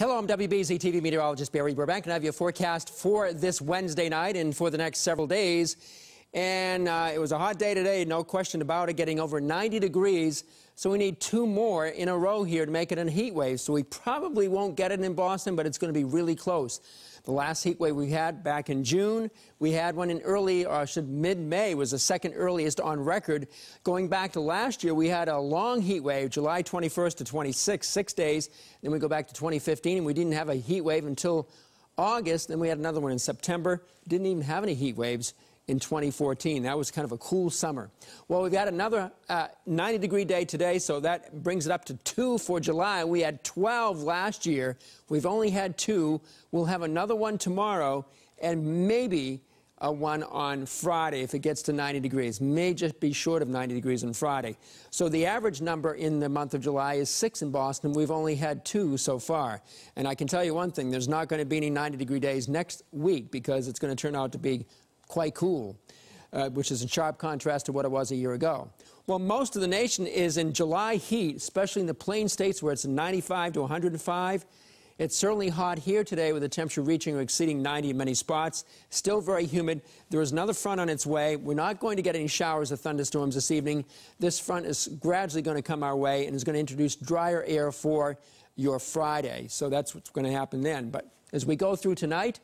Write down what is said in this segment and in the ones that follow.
Hello, I'm WBZ TV meteorologist Barry Burbank, and I have your forecast for this Wednesday night and for the next several days. And it was a hot day today, no question about it, getting over 90 degrees. So we need two more in a row here to make it a heat wave. So we probably won't get it in Boston, but it's going to be really close. The last heat wave we had back in June, we had one in mid-May, was the second earliest on record. Going back to last year, we had a long heat wave, July 21st to 26th, 6 days. Then we go back to 2015, and we didn't have a heat wave until August. Then we had another one in September. Didn't even have any heat waves in 2014. That was kind of a cool summer. Well, we've got another 90-degree day today, so that brings it up to 2 for July. We had 12 last year. We've only had 2. We'll have another one tomorrow, and maybe one on Friday if it gets to 90 degrees. May just be short of 90 degrees on Friday. So the average number in the month of July is 6 in Boston. We've only had 2 so far. And I can tell you one thing, there's not going to be any 90-degree days next week because it's going to turn out to be quite cool, which is in sharp contrast to what it was a year ago. Well, most of the nation is in July heat, especially in the plain states where it's 95 to 105. It's certainly hot here today with the temperature reaching or exceeding 90 in many spots. Still very humid. There is another front on its way. We're not going to get any showers or thunderstorms this evening. This front is gradually going to come our way and is going to introduce drier air for your Friday. So that's what's going to happen then. But as we go through tonight,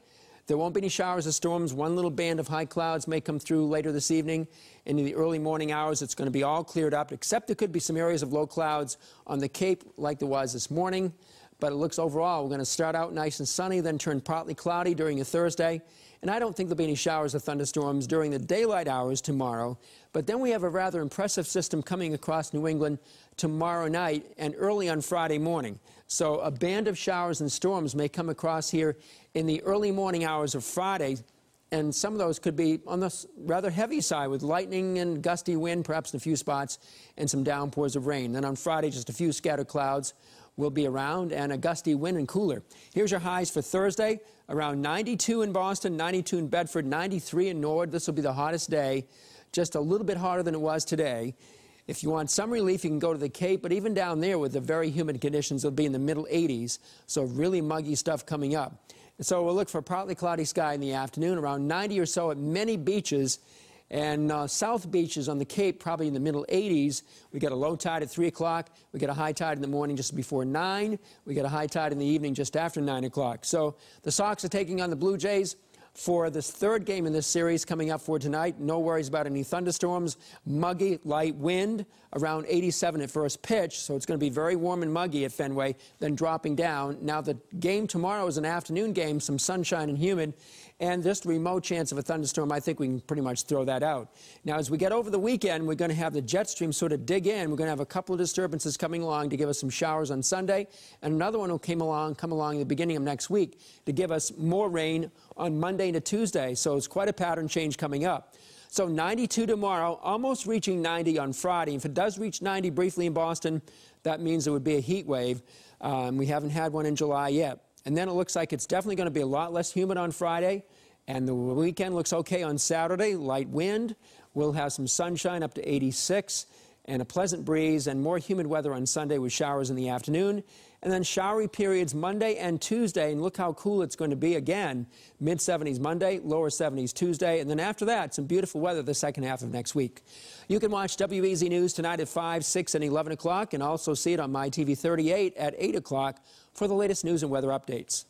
there won't be any showers or storms. One little band of high clouds may come through later this evening. Into the early morning hours, it's going to be all cleared up, except there could be some areas of low clouds on the Cape like there was this morning. But it looks overall, we're going to start out nice and sunny, then turn partly cloudy during a Thursday. And I don't think there'll be any showers or thunderstorms during the daylight hours tomorrow. But then we have a rather impressive system coming across New England tomorrow night and early on Friday morning. So a band of showers and storms may come across here in the early morning hours of Friday. And some of those could be on the rather heavy side with lightning and gusty wind, perhaps in a few spots, and some downpours of rain. Then on Friday, just a few scattered clouds will be around and a gusty wind and cooler. Here's your highs for Thursday, around 92 in Boston, 92 in Bedford, 93 in Norwood. This will be the hottest day, just a little bit hotter than it was today. If you want some relief, you can go to the Cape, but even down there with the very humid conditions, it'll be in the middle 80s, so really muggy stuff coming up. So we'll look for partly cloudy sky in the afternoon, around 90 or so at many beaches, and south beaches on the Cape probably in the middle 80s. We got a low tide at 3 o'clock. We got a high tide in the morning just before 9. We got a high tide in the evening just after 9 o'clock. So the Sox are taking on the Blue Jays for this third game in this series coming up for tonight. No worries about any thunderstorms. Muggy, light wind, around 87 at first pitch. So it's going to be very warm and muggy at Fenway, then dropping down. Now the game tomorrow is an afternoon game, some sunshine and humid, and just a remote chance of a thunderstorm. I think we can pretty much throw that out. Now as we get over the weekend, we're going to have the jet stream sort of dig in. We're going to have a couple of disturbances coming along to give us some showers on Sunday, and another one will come along at the beginning of next week to give us more rain on Monday to Tuesday. So it's quite a pattern change coming up. So 92 tomorrow, almost reaching 90 on Friday. If it does reach 90 briefly in Boston, that means it would be a heat wave. We haven't had one in July yet. And then it looks like it's definitely going to be a lot less humid on Friday. And the weekend looks okay on Saturday. Light wind. We'll have some sunshine up to 86 and a pleasant breeze and more humid weather on Sunday with showers in the afternoon. And then showery periods Monday and Tuesday. And look how cool it's going to be again. Mid-70s Monday, lower 70s Tuesday. And then after that, some beautiful weather the second half of next week. You can watch WBZ News tonight at 5, 6, and 11 o'clock, and also see it on My TV 38 at 8 o'clock for the latest news and weather updates.